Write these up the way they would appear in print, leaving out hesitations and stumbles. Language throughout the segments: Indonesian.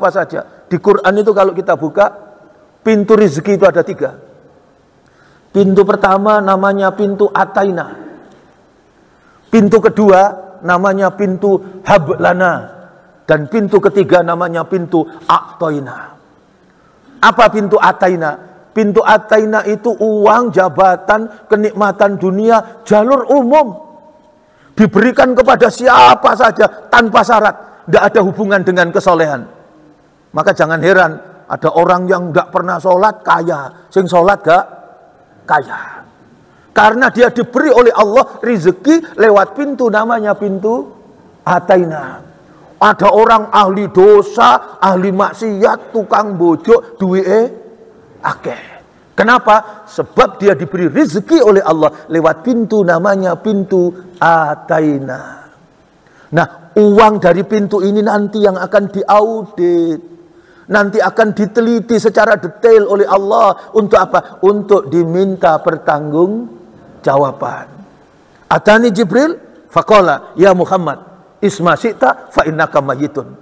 apa saja. Di Quran itu kalau kita buka, pintu rezeki itu ada 3. Pintu pertama namanya pintu Ataina. Pintu kedua namanya pintu Hablana. Dan pintu ketiga namanya pintu A'toina. Apa pintu Ataina? Pintu Ataina itu uang, jabatan, kenikmatan dunia, jalur umum. Diberikan kepada siapa saja tanpa syarat. Tidak ada hubungan dengan kesolehan. Maka jangan heran ada orang yang nggak pernah sholat kaya, sing sholat gak kaya. Karena dia diberi oleh Allah rezeki lewat pintu namanya pintu Ataina. Ada orang ahli dosa, ahli maksiat, tukang bojok, duwe akeh. Kenapa? Sebab dia diberi rezeki oleh Allah lewat pintu namanya pintu Ataina. Nah, uang dari pintu ini nanti yang akan diaudit. Nanti akan diteliti secara detail oleh Allah. Untuk apa? Untuk diminta pertanggungjawaban. Atani Jibril, faqala, ya Muhammad, isma syi'ta fa innaka mayyitun.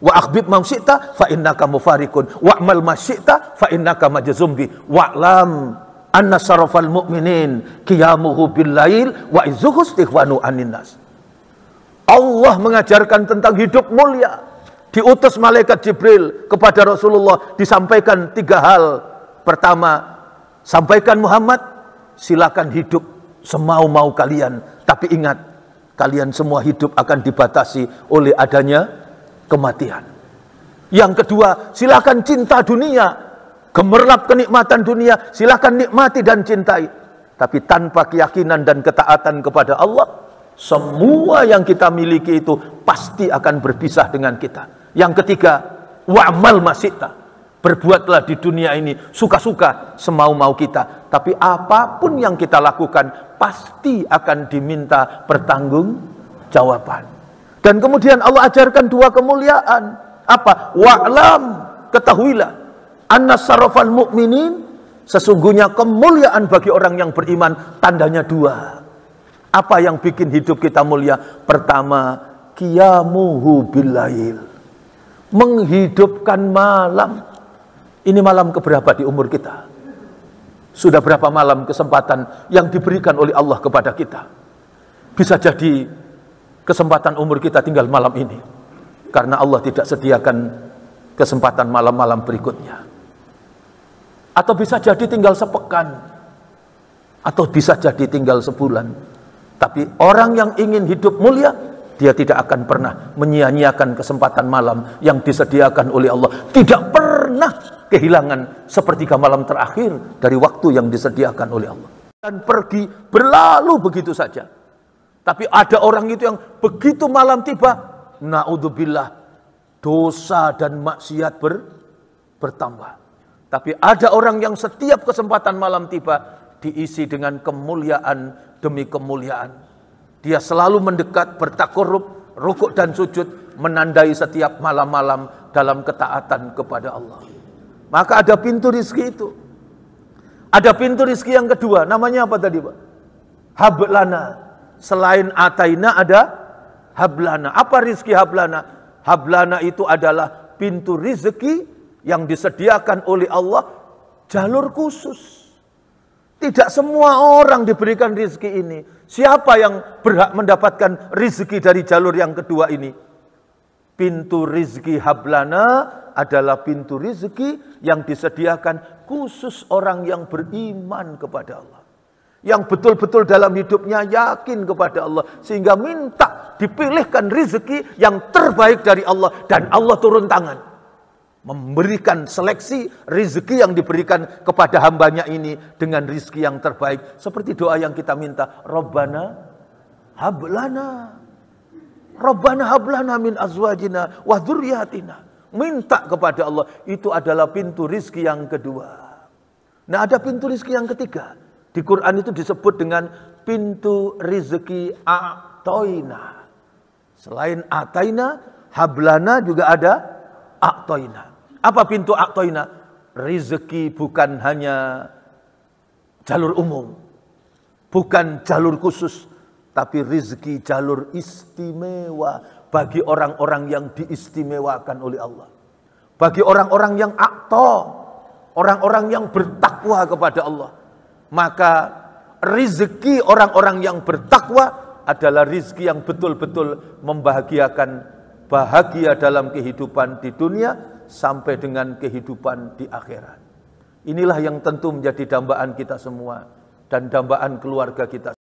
Wa akhbib mam syi'ta fa innaka mufarikun. Wa'mal ma syi'ta fa innaka majzum bi. Wa'lam anna sarafal mu'minin qiyamuhu bil lail wa izzuhu istighfanu anin nas. Allah mengajarkan tentang hidup mulia. Diutus malaikat Jibril kepada Rasulullah, disampaikan 3 hal. Pertama, sampaikan Muhammad, silakan hidup semau-mau kalian. Tapi ingat, kalian semua hidup akan dibatasi oleh adanya kematian. Yang kedua, silakan cinta dunia, gemerlap kenikmatan dunia, silakan nikmati dan cintai. Tapi tanpa keyakinan dan ketaatan kepada Allah, semua yang kita miliki itu pasti akan berpisah dengan kita. Yang ketiga, wa'mal masyita, berbuatlah di dunia ini suka-suka semau-mau kita. Tapi apapun yang kita lakukan pasti akan diminta pertanggungjawaban. Dan kemudian Allah ajarkan 2 kemuliaan. Apa? Wa'lam, ketahuilah, anna sarafal mu'minin, sesungguhnya kemuliaan bagi orang yang beriman tandanya 2. Apa yang bikin hidup kita mulia? Pertama, qiyamuhu billail, menghidupkan malam. Ini malam keberapa di umur kita? Sudah berapa malam kesempatan yang diberikan oleh Allah kepada kita? Bisa jadi kesempatan umur kita tinggal malam ini, karena Allah tidak sediakan kesempatan malam-malam berikutnya. Atau bisa jadi tinggal sepekan, atau bisa jadi tinggal sebulan. Tapi orang yang ingin hidup mulia, dia tidak akan pernah menyia-nyiakan kesempatan malam yang disediakan oleh Allah. Tidak pernah kehilangan sepertiga malam terakhir dari waktu yang disediakan oleh Allah. Dan pergi berlalu begitu saja. Tapi ada orang itu yang begitu malam tiba, naudzubillah, dosa dan maksiat bertambah. Tapi ada orang yang setiap kesempatan malam tiba diisi dengan kemuliaan demi kemuliaan. Dia selalu mendekat, bertakarrub, rukuk dan sujud, menandai setiap malam-malam dalam ketaatan kepada Allah. Maka ada pintu rizki itu. Ada pintu rizki yang kedua, namanya apa tadi Pak? Hablana. Selain Ataina ada Hablana. Apa rizki Hablana? Hablana itu adalah pintu rizki yang disediakan oleh Allah, jalur khusus. Tidak semua orang diberikan rizki ini. Siapa yang berhak mendapatkan rizki dari jalur yang kedua ini? Pintu rizki Hablana adalah pintu rizki yang disediakan khusus orang yang beriman kepada Allah. Yang betul-betul dalam hidupnya yakin kepada Allah. Sehingga minta dipilihkan rizki yang terbaik dari Allah. Dan Allah turun tangan. Memberikan seleksi rizki yang diberikan kepada hambanya ini dengan rizki yang terbaik. Seperti doa yang kita minta. Rabbana hablana. Rabbana hablana min azwajina wa dzurriyyatina. Minta kepada Allah. Itu adalah pintu rizki yang kedua. Nah, ada pintu rizki yang ketiga. Di Quran itu disebut dengan pintu rizki A'toina. Selain Ataina, Hablana juga ada A'toina. Apa pintu A'toina? Rizki bukan hanya jalur umum, bukan jalur khusus, tapi rizki jalur istimewa bagi orang-orang yang diistimewakan oleh Allah. bagi orang-orang yang aqta, orang-orang yang bertakwa kepada Allah. Maka rizki orang-orang yang bertakwa adalah rizki yang betul-betul membahagiakan, bahagia dalam kehidupan di dunia sampai dengan kehidupan di akhirat. Inilah yang tentu menjadi dambaan kita semua dan dambaan keluarga kita.